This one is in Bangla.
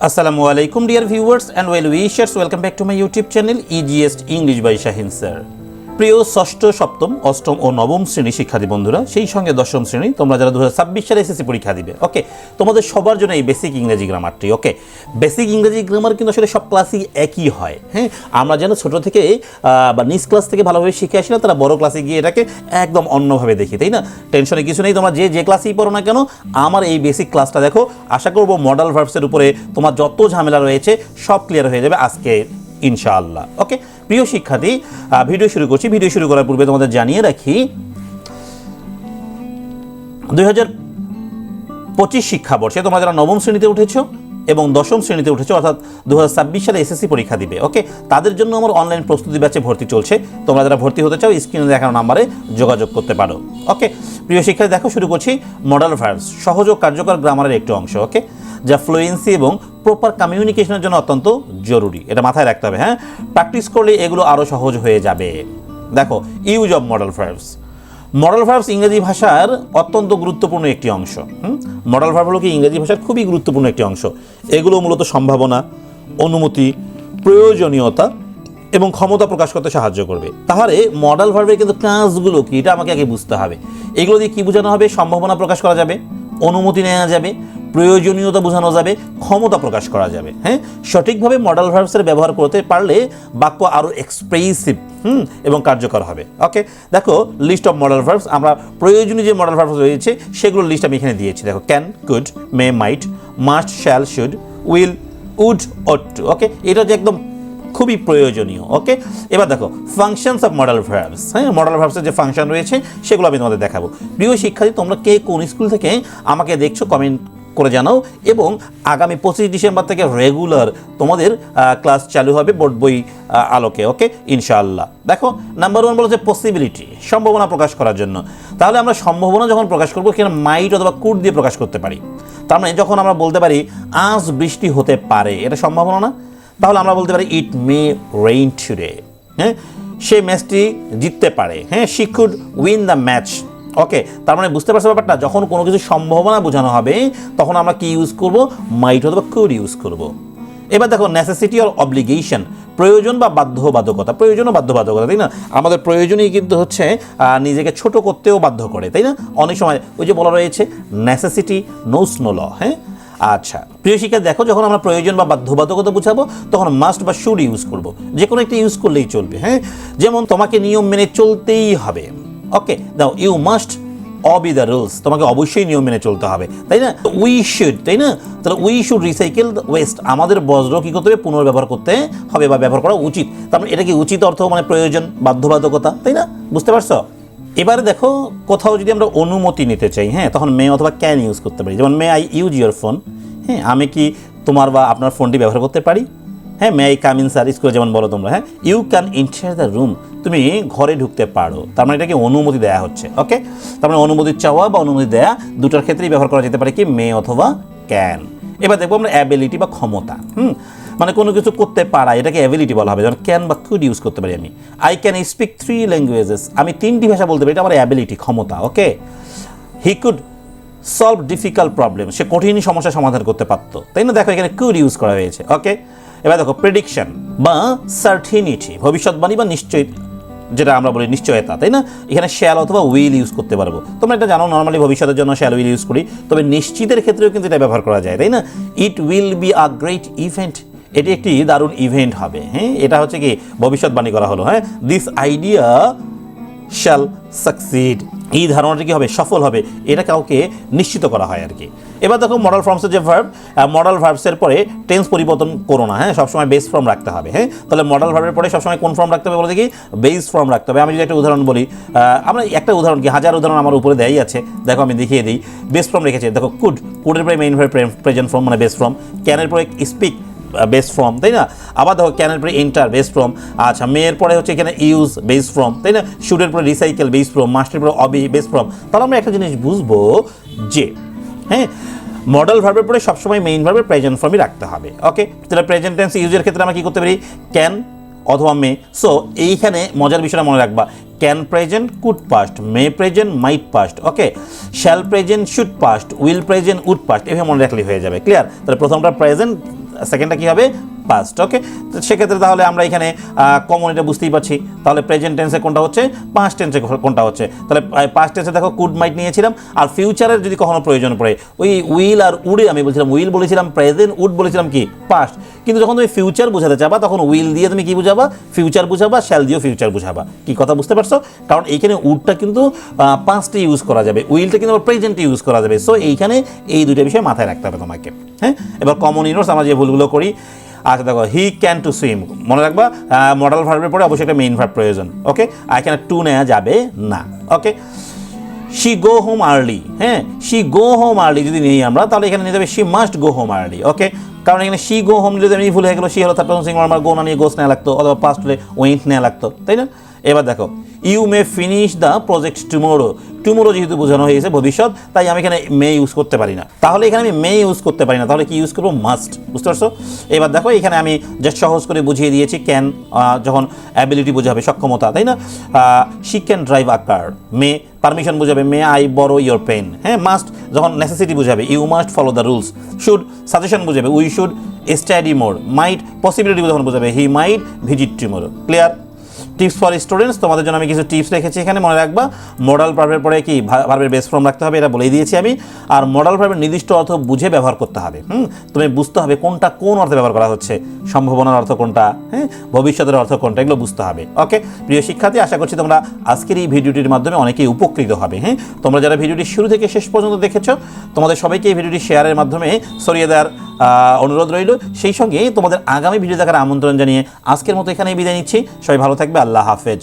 Assalamu alaikum dear viewers and well wishers, welcome back to my YouTube channel Easiest English by Shahin sir. প্রিয় ষষ্ঠ সপ্তম অষ্টম ও নবম শ্রেণী শিক্ষার্থী বন্ধুরা, সেই সঙ্গে দশম শ্রেণী তোমরা যারা 2026 সালে এসএসসি পরীক্ষা দিবে, ওকে, তোমাদের সবার জন্য এই বেসিক ইংরেজি গ্রামারটি। ওকে, বেসিক ইংরেজি গ্রামার কিন্তু আসলে সব ক্লাসই একই হয়। হ্যাঁ, আমরা যেন ছোট থেকে বা নিজ ক্লাস থেকে ভালোভাবে শিখে আসি না, তারা বড় ক্লাসে গিয়ে এটাকে একদম অন্যভাবে দেখি, তাই না? টেনশনে কিছু নেই, তোমরা যে ক্লাসেই পড়ো না কেন, আমার এই বেসিক ক্লাসটা দেখো। আশা করব মডাল ভার্বসের উপরে তোমার যত ঝামেলা রয়েছে সব ক্লিয়ার হয়ে যাবে আজকে ইনশাআল্লাহ। ওকে প্রিয় শিক্ষার্থী, ভিডিও শুরু করছি। ভিডিও শুরু করার পূর্বে তোমাদের জানিয়ে রাখি 2025 শিক্ষাবর্ষে তোমরা যারা নবম শ্রেণীতে উঠেছো এবং দশম শ্রেণীতে উঠেছো, অর্থাৎ 2026 সালে এসএসসি পরীক্ষা দিবে, ওকে, তাদের জন্য আমার অনলাইন প্রস্তুতি ব্যাচে ভর্তি চলছে। তোমরা যারা ভর্তি হতে চাও স্ক্রিনে দেখানো নাম্বারে যোগাযোগ করতে পারো। ওকে প্রিয় শিক্ষার্থী, দেখো শুরু করছি। মডাল ভার্বস সহজ ও কার্যকর গ্রামারের একটি অংশ, ওকে, যা ফ্লুয়েন্সি এবং প্রপার কমিউনিকেশনের জন্য অত্যন্ত জরুরি। এটা মাথায় রাখতে হবে। হ্যাঁ, প্র্যাকটিস করলে এগুলো আরও সহজ হয়ে যাবে। দেখো, use of modal verbs. Modal verbs ইংরেজি ভাষার অত্যন্ত গুরুত্বপূর্ণ একটি অংশ। মডাল ভার্ব হলো কি ইংরেজি ভাষার খুবই গুরুত্বপূর্ণ একটি অংশ। এগুলো মূলত সম্ভাবনা, অনুমতি, প্রয়োজনীয়তা এবং ক্ষমতা প্রকাশ করতে সাহায্য করবে। তাহলে মডাল ভার্বের কিন্তু কাজগুলো কি, এটা আমাকে আগে বুঝতে হবে। এগুলো দিয়ে কী বোঝানো হবে? সম্ভাবনা প্রকাশ করা যাবে, অনুমতি নেওয়া যাবে, প্রয়োজনীয়তা বোঝানো যাবে, ক্ষমতা প্রকাশ করা যাবে। হ্যাঁ, সঠিকভাবে মডাল ভার্বসের ব্যবহার করতে পারলে বাক্য আরও এক্সপ্রেসিভ এবং কার্যকর হবে। ওকে, দেখো লিস্ট অফ মডাল ভার্বস। আমরা প্রয়োজনীয় যে মডাল ভার্বস রয়েছে সেগুলোর লিস্ট আমি এখানে দিয়েছি। দেখো, can, could, may, might, must, shall, should, will, would, ought to. Okay, এটা যে একদম খুবই প্রয়োজনীয়। ওকে, এবার দেখো ফাংশনস অফ মডাল ভার্বস। হ্যাঁ, মডাল ভার্বসের যে ফাংশন রয়েছে সেগুলো আমি তোমাদের দেখাবো। প্রিয় শিক্ষার্থী, তোমরা কে কোন স্কুল থেকে আমাকে দেখছো কমেন্ট করে জানাও। এবং আগামী 25 ডিসেম্বর থেকে রেগুলার তোমাদের ক্লাস চালু হবে বোর্ড বই আলোকে। ওকে ইনশাআল্লাহ। দেখো, নাম্বার 1 বলেছে পসিবিলিটি, সম্ভাবনা প্রকাশ করার জন্য। তাহলে আমরা সম্ভাবনা যখন প্রকাশ করবো সেখানে মাইট অথবা কুড দিয়ে প্রকাশ করতে পারি। তার মানে যখন আমরা বলতে পারি আজ বৃষ্টি হতে পারে, এটা সম্ভাবনা না? তাহলে আমরা বলতে পারি ইট মে রেইন টুডে। হ্যাঁ, সে ম্যাচটি জিততে পারে। হ্যাঁ, she could win the match. Okay, তার মানে বুঝতে পারছো ব্যাপারটা? যখন কোনো কিছু সম্ভাবনা বোঝানো হবে তখন আমরা কি ইউজ করব? মাইট অথবা কুড ইউজ করব। এবার দেখো নেসেসিটি অর অব্লিগেশন, প্রয়োজন বা বাধ্যবাধকতা। প্রয়োজন ও বাধ্যবাধকতা, তাই না? আমাদের প্রয়োজনই কিন্তু হচ্ছে নিজেকে ছোট করতেও বাধ্য করে, তাই না? অনেক সময় ওই যে বলা রয়েছে নেসেসিটি নোস নো ল। হ্যাঁ, আচ্ছা প্রিয় শিক্ষার্থী, দেখো যখন আমরা প্রয়োজন বা বাধ্যবাধকতা বুঝাবো তখন মাস্ট বা শুড ইউজ করব। যে কোনো একটা ইউজ করলেই চলবে। হ্যাঁ, যেমন তোমাকে নিয়ম মেনে চলতেই হবে। ওকে, দাও you must Abhi the rules, তোমাকে অবশ্যই নিয়ম মেনে চলতে হবে, তাই না? উই শুড, তাই না? তাহলে we should recycle the West, আমাদের বজ্র কী করতে হবে? পুনর্ব্যবহার করতে হবে বা ব্যবহার করা উচিত। তার মানে এটা কি উচিত অর্থ মানে প্রয়োজন, বাধ্যবাধকতা, তাই না? বুঝতে পারছো? এবারে দেখো, কোথাও যদি আমরা অনুমতি নিতে চাই, হ্যাঁ, তখন মে অথবা ক্যান ইউজ করতে পারি। যেমন may I use your phone, হ্যাঁ, আমি কি তোমার বা আপনার ফোনটি ব্যবহার করতে পারি? হ্যাঁ, may I come in sir স্কুলে যেমন বলো তোমরা। হ্যাঁ, you can enter the room, তুমি ঘরে ঢুকতে পারো। তার মানে এটাকে অনুমতি দেওয়া হচ্ছে। ওকে, তার মানে অনুমতি চাওয়া বা অনুমতি দেওয়া দুটার ক্ষেত্রেই ব্যবহার করা যেতে পারে কি মে অথবা ক্যান। এবার দেখবো আমরা অ্যাবিলিটি বা ক্ষমতা। মানে কোনো কিছু করতে পারা, এটাকে অ্যাবিলিটি বলা হবে। যেমন ক্যান বা কুড ইউজ করতে পারি আমি। আই ক্যান স্পিক 3 ল্যাঙ্গুয়েজেস, আমি 3টি ভাষা বলতে পারি, এটা আমার অ্যাবিলিটি, ক্ষমতা। Okay, he could solve difficult problem, সে কঠিন সমস্যা সমাধান করতে পারতো, তাই না? দেখো এখানে কুড ইউজ করা হয়েছে। ওকে, এবার দেখো প্রেডিকশন বা সার্টিনিটি, ভবিষ্যৎবাণী বা নিশ্চয়, যেটা আমরা বলি নিশ্চয়তা, তাই না? এখানে শ্যাল অথবা উইল ইউজ করতে পারবো। তোমরা এটা জানো, নর্মালি ভবিষ্যতের জন্য শ্যাল উইল ইউজ করি, তবে নিশ্চিতের ক্ষেত্রেও কিন্তু এটা ব্যবহার করা যায়, তাই না? It will be a great event, এটি একটি দারুণ ইভেন্ট হবে। হ্যাঁ, এটা হচ্ছে কি ভবিষ্যৎবাণী করা হলো। হ্যাঁ, দিস আইডিয়া শ্যাল সাকসিড, এই ধারণাটি কি হবে? সফল হবে, এটা কাউকে নিশ্চিত করা হয় আর কি। এবার দেখো মডাল ফর্মসের যে ভার্ব, মডাল ভার্বসের পরে টেন্স পরিবর্তন করো না। হ্যাঁ, সবসময় বেস ফর্ম রাখতে হবে। হ্যাঁ, তাহলে মডাল ভার্বের পরে সবসময় কোন ফর্ম রাখতে হবে বলে দেখি? বেস ফর্ম রাখতে হবে। আমি যদি একটা উদাহরণ বলি, আমরা একটা উদাহরণ কি, হাজার উদাহরণ আমার উপরে দেয়াই আছে। দেখো আমি দেখিয়ে দিই। বেস ফর্ম রেখেছি। দেখো কুড, কুডের পরে মেইন ভার্ব প্রেজেন্ট ফর্ম মানে বেস ফর্ম। ক্যানের পরে স্পিক বেস ফর্ম, তাই না? আবার দেখো ক্যানের পরে এন্টার বেস ফর্ম। আচ্ছা, মেয়ের পরে হচ্ছে এখানে ইউজ বেস ফর্ম, তাই না? শুডের পরে রিসাইকেল বেস ফর্ম, মাস্টের পরে অবি বেস ফর্ম। তাহলে আমরা একটা জিনিস বুঝবো যে হ্যাঁ, মডাল ভার্বের পরে সবসময় মেইন ভার্বের প্রেজেন্ট ফর্মই রাখতে হবে। ওকে, তাহলে প্রেজেন্ট টেন্স ইউজের ক্ষেত্রে আমরা কী করতে পারি? ক্যান অথবা মে। সো এইখানে মজার বিষয়টা মনে রাখবা, can present could past, may present might past, okay, shall present should past, will present would past, এভাবে মনে রাখলেই হয়ে যাবে। ক্লিয়ার? তাহলে প্রথমটা প্রেজেন্ট সেকেন্ডটা কী হবে পাস্ট। ওকে, তো সেক্ষেত্রে তাহলে আমরা এখানে কমন এটা বুঝতেই পারছি। তাহলে প্রেজেন্ট টেন্সে কোনটা হচ্ছে, পাস্ট টেন্সে কোনটা হচ্ছে। তাহলে পাস্ট টেন্সে দেখো কুড মাইট নিয়েছিলাম, আর ফিউচারের যদি কখনো প্রয়োজন পড়ে ওই উইল আর উডে আমি বলছিলাম উইল বলেছিলাম প্রেজেন্ট, উড বলেছিলাম কি পাস্ট। কিন্তু যখন তুমি ফিউচার বোঝাতে চাবা তখন উইল দিয়ে তুমি কি বুঝাবা, ফিউচার বুঝাবা, শ্যাল দিয়েও ফিউচার বুঝাবা। কি কথা বুঝতে পারছো? কারণ এইখানে উডটা কিন্তু পাস্টে ইউজ করা যাবে, উইলটা কিন্তু আবার প্রেজেন্টে ইউজ করা যাবে। সো এইখানে এই দুটো বিষয় মাথায় রাখতে হবে তোমাকে। হ্যাঁ, এবার কমন ইউনিটস আমরা যে ভুলগুলো করি। আচ্ছা দেখো, হি ক্যান টু সুইম, মনে রাখবা মডাল ভার্বের পরে অবশ্যই একটা মেইন ভার্ব প্রয়োজন। ওকে, আর এখানে টু নেওয়া যাবে না। Okay, she go home early, হ্যাঁ শি গো হোম আর্লি যদি নেই আমরা তাহলে এখানে নিতে হবে she must go home early. Okay, কারণ এখানে শি গো হোম যদি আমি ভুল হয়ে গেলো, শি হলো থার্ড পারসন সিঙ্গুলার, আমার গো না নিয়ে গোস নেওয়া লাগতো, অথবা পাস্ট হলে ওয়েন্ট নেওয়া লাগতো, তাই না? এবার দেখো, you may finish the project tomorrow, tomorrow যেহেতু বোঝানো হয়েছে ভবিষ্যৎ, তাই আমি এখানে মে ইউজ করতে পারি না। তাহলে এখানে আমি মে ইউজ করতে পারি না, তাহলে কি ইউজ করবো, মাস্ট। বুঝতে পারছো? এবার দেখো এখানে আমি জাস্ট সহজ করে বুঝিয়ে দিয়েছি। ক্যান যখন অ্যাবিলিটি বোঝাবে, সক্ষমতা, তাই না? She can drive a car, may permission বোঝাবে, may I borrow your pen. হ্যাঁ, মাস্ট যখন নেসেসিটি বোঝাবে, you must follow the rules. Should suggestion বোঝাবে, we should study more. Might possibility যখন বোঝাবে, he might visit tomorrow. Clear? Tips for students, তোমাদের জন্য আমি কিছু টিপস রেখেছি এখানে, মনে রাখবা মডাল ভার্বের পরে কি ভার্বের বেস ফর্ম রাখতে হবে, এটা বলেই দিয়েছি আমি। আর মডাল ভার্বের নির্দিষ্ট অর্থ বুঝে ব্যবহার করতে হবে। তুমি বুঝতে হবে কোনটা কোন অর্থে ব্যবহার করা হচ্ছে, সম্ভাবনার অর্থ কোনটা, হ্যাঁ ভবিষ্যতের অর্থ কোনটা, এগুলো বুঝতে হবে। ওকে প্রিয় শিক্ষার্থী, আশা করছি তোমরা আজকের এই ভিডিওটির মাধ্যমে অনেকেই উপকৃত হবে। হ্যাঁ, তোমরা যারা ভিডিওটি শুরু থেকে শেষ পর্যন্ত দেখেছো, তোমাদের সবাইকে এই ভিডিওটি শেয়ারের মাধ্যমে ছড়িয়ে দেওয়ার অনুরোধ রইল। সেই সঙ্গে তোমাদের আগামী ভিডিও দেখার আমন্ত্রণ জানিয়ে আজকের মতো এখানেই বিদায় নিচ্ছি। সবাই ভালো থাকবে, আল্লাহ হাফেজ।